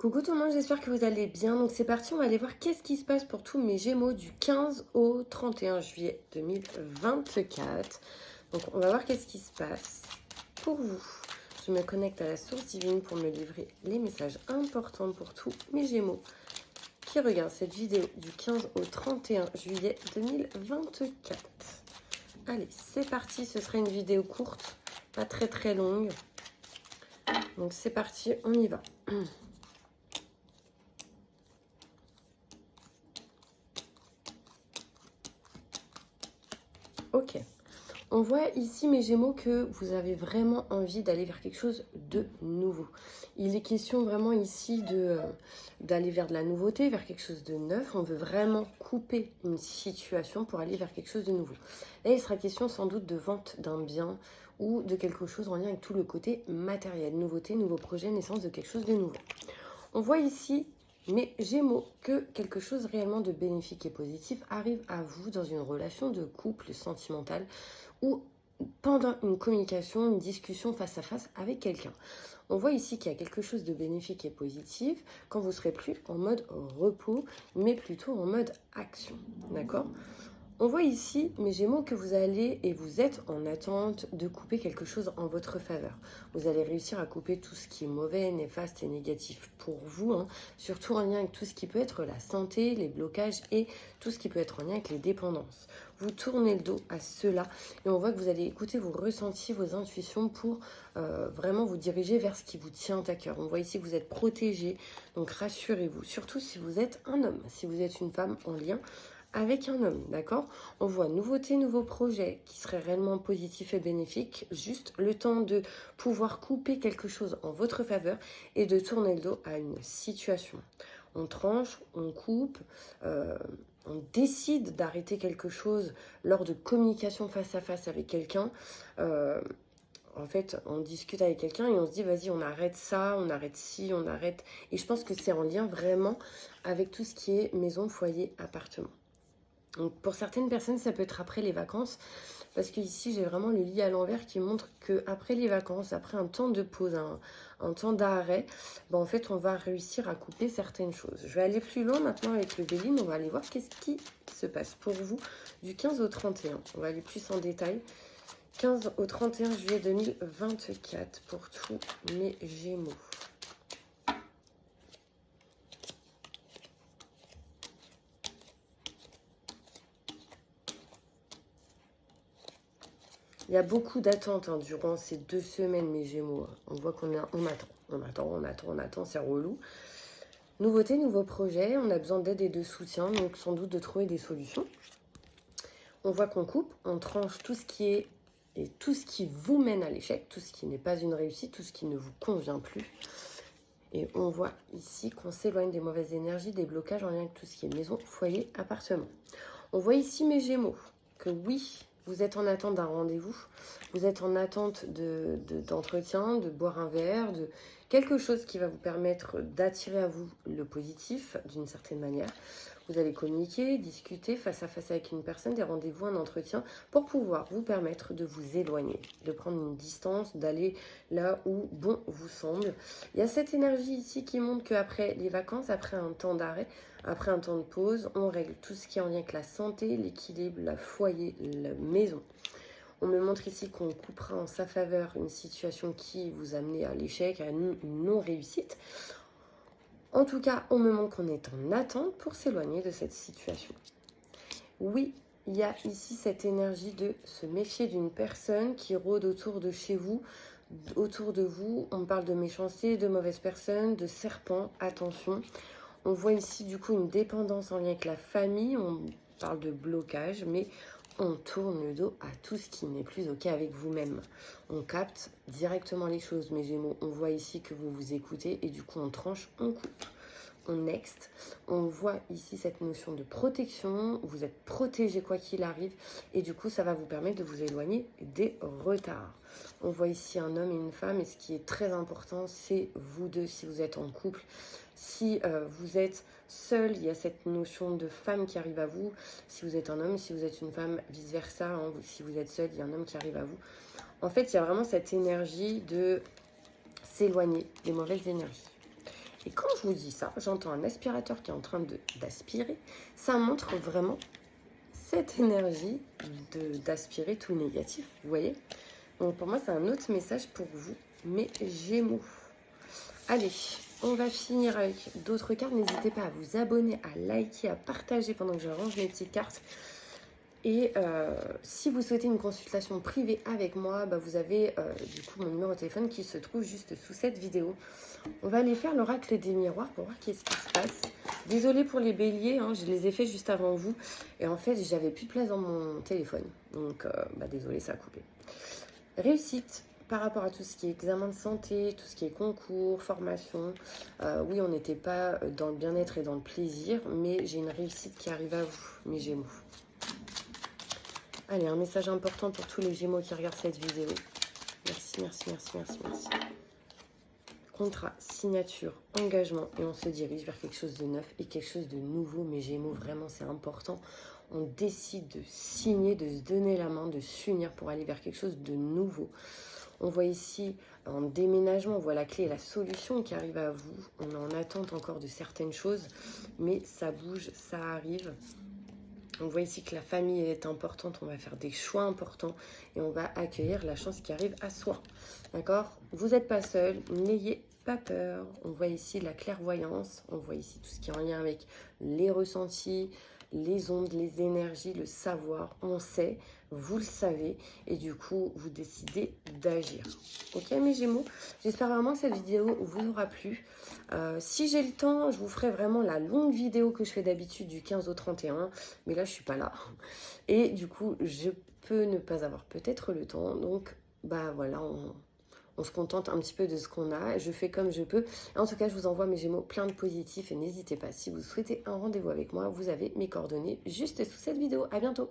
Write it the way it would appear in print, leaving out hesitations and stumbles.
Coucou tout le monde, j'espère que vous allez bien. Donc c'est parti, on va aller voir qu'est-ce qui se passe pour tous mes Gémeaux du 15 au 31 juillet 2024. Donc on va voir qu'est-ce qui se passe pour vous. Je me connecte à la source divine pour me livrer les messages importants pour tous mes Gémeaux qui regardent cette vidéo du 15 au 31 juillet 2024. Allez, c'est parti, ce sera une vidéo courte, pas très longue. Donc c'est parti, on y va. Ok, on voit ici mes Gémeaux que vous avez vraiment envie d'aller vers quelque chose de nouveau. Il est question vraiment ici d'aller vers de la nouveauté, vers quelque chose de neuf. On veut vraiment couper une situation pour aller vers quelque chose de nouveau. Là, il sera question sans doute de vente d'un bien ou de quelque chose en lien avec tout le côté matériel. Nouveauté, nouveau projet, naissance de quelque chose de nouveau. On voit ici mes Gémeaux que quelque chose réellement de bénéfique et positif arrive à vous dans une relation de couple sentimentale ou pendant une communication, une discussion face à face avec quelqu'un. On voit ici qu'il y a quelque chose de bénéfique et positif quand vous serez plus en mode repos, mais plutôt en mode action. D'accord ? On voit ici, mes Gémeaux, que vous allez et vous êtes en attente de couper quelque chose en votre faveur. Vous allez réussir à couper tout ce qui est mauvais, néfaste et négatif pour vous, surtout en lien avec tout ce qui peut être la santé, les blocages et tout ce qui peut être en lien avec les dépendances. Vous tournez le dos à cela et on voit que vous allez écouter vos ressentis, vos intuitions pour vraiment vous diriger vers ce qui vous tient à cœur. On voit ici que vous êtes protégé, donc rassurez-vous, surtout si vous êtes un homme, si vous êtes une femme en lien avec un homme, d'accord? On voit nouveauté, nouveau projet qui serait réellement positif et bénéfique. Juste le temps de pouvoir couper quelque chose en votre faveur et de tourner le dos à une situation. On tranche, on coupe, on décide d'arrêter quelque chose lors de communication face à face avec quelqu'un. En fait, on discute avec quelqu'un et on se dit, vas-y, on arrête ça, on arrête ci, on arrête... Et je pense que c'est en lien vraiment avec tout ce qui est maison, foyer, appartement. Donc pour certaines personnes, ça peut être après les vacances, parce que ici j'ai vraiment le lit à l'envers qui montre que après les vacances, après un temps de pause, un temps d'arrêt, en fait on va réussir à couper certaines choses. Je vais aller plus loin maintenant avec le Béline, on va aller voir qu'est-ce qui se passe pour vous du 15 au 31. On va aller plus en détail. 15 au 31 juillet 2024 pour tous mes Gémeaux. Il y a beaucoup d'attentes durant ces 2 semaines, mes Gémeaux. On voit qu'on attend, c'est relou. Nouveauté, nouveau projet, on a besoin d'aide et de soutien, donc sans doute de trouver des solutions. On voit qu'on coupe, on tranche tout ce qui est et tout ce qui vous mène à l'échec, tout ce qui n'est pas une réussite, tout ce qui ne vous convient plus. Et on voit ici qu'on s'éloigne des mauvaises énergies, des blocages en lien avec tout ce qui est maison, foyer, appartement. On voit ici, mes Gémeaux, que oui, vous êtes en attente d'un rendez-vous, vous êtes en attente d'entretien, de boire un verre, de quelque chose qui va vous permettre d'attirer à vous le positif d'une certaine manière. Vous allez communiquer, discuter face à face avec une personne, des rendez-vous, un entretien, pour pouvoir vous permettre de vous éloigner, de prendre une distance, d'aller là où bon vous semble. Il y a cette énergie ici qui montre qu'après les vacances, après un temps d'arrêt, après un temps de pause, on règle tout ce qui est en lien avec la santé, l'équilibre, le foyer, la maison. On me montre ici qu'on coupera en sa faveur une situation qui vous amenait à l'échec, à une non-réussite. En tout cas, on me montre qu'on est en attente pour s'éloigner de cette situation. Oui, il y a ici cette énergie de se méfier d'une personne qui rôde autour de chez vous, autour de vous. On parle de méchanceté, de mauvaises personnes, de serpents, attention. On voit ici du coup une dépendance en lien avec la famille, on parle de blocage, mais on tourne le dos à tout ce qui n'est plus OK avec vous-même. On capte directement les choses, mes Gémeaux. On voit ici que vous vous écoutez et du coup on tranche, on coupe. On next, on voit ici cette notion de protection, vous êtes protégé quoi qu'il arrive et du coup ça va vous permettre de vous éloigner des retards. On voit ici un homme et une femme et ce qui est très important c'est vous deux si vous êtes en couple. Si vous êtes seul, il y a cette notion de femme qui arrive à vous. Si vous êtes un homme, si vous êtes une femme, vice versa, si vous êtes seul, il y a un homme qui arrive à vous. En fait, il y a vraiment cette énergie de s'éloigner des mauvaises énergies. Et quand je vous dis ça, j'entends un aspirateur qui est en train d'aspirer. Ça montre vraiment cette énergie d'aspirer tout le négatif, vous voyez. Donc pour moi, c'est un autre message pour vous, mes Gémeaux. Allez, on va finir avec d'autres cartes. N'hésitez pas à vous abonner, à liker, à partager pendant que je range mes petites cartes. Et si vous souhaitez une consultation privée avec moi, vous avez du coup mon numéro de téléphone qui se trouve juste sous cette vidéo. On va aller faire l'oracle des miroirs pour voir qu'est-ce qui se passe. Désolée pour les béliers, hein, je les ai fait juste avant vous. Et en fait, j'avais plus de place dans mon téléphone. Donc, désolée, ça a coupé. Réussite par rapport à tout ce qui est examen de santé, tout ce qui est concours, formation. Oui, on n'était pas dans le bien-être et dans le plaisir, mais j'ai une réussite qui arrive à vous, mes Gémeaux. Allez, un message important pour tous les Gémeaux qui regardent cette vidéo. Merci, merci, merci, merci, merci. Contrat, signature, engagement, et on se dirige vers quelque chose de neuf et quelque chose de nouveau. Mes Gémeaux, vraiment, c'est important. On décide de signer, de se donner la main, de s'unir pour aller vers quelque chose de nouveau. On voit ici un déménagement, on voit la clé et la solution qui arrive à vous. On est en attente encore de certaines choses, mais ça bouge, ça arrive. On voit ici que la famille est importante, on va faire des choix importants et on va accueillir la chance qui arrive à soi. D'accord? Vous n'êtes pas seul, n'ayez pas peur. On voit ici la clairvoyance, on voit ici tout ce qui est en lien avec les ressentis, les ondes, les énergies, le savoir. On sait, vous le savez et du coup, vous décidez d'agir. Ok mes Gémeaux? J'espère vraiment que cette vidéo vous aura plu. Si j'ai le temps, je vous ferai vraiment la longue vidéo que je fais d'habitude du 15 au 31. Mais là, je suis pas là. Et du coup, je peux ne pas avoir peut-être le temps. Donc, voilà, on se contente un petit peu de ce qu'on a. Je fais comme je peux. En tout cas, je vous envoie mes Gémeaux plein de positifs. Et n'hésitez pas, si vous souhaitez un rendez-vous avec moi, vous avez mes coordonnées juste sous cette vidéo. À bientôt.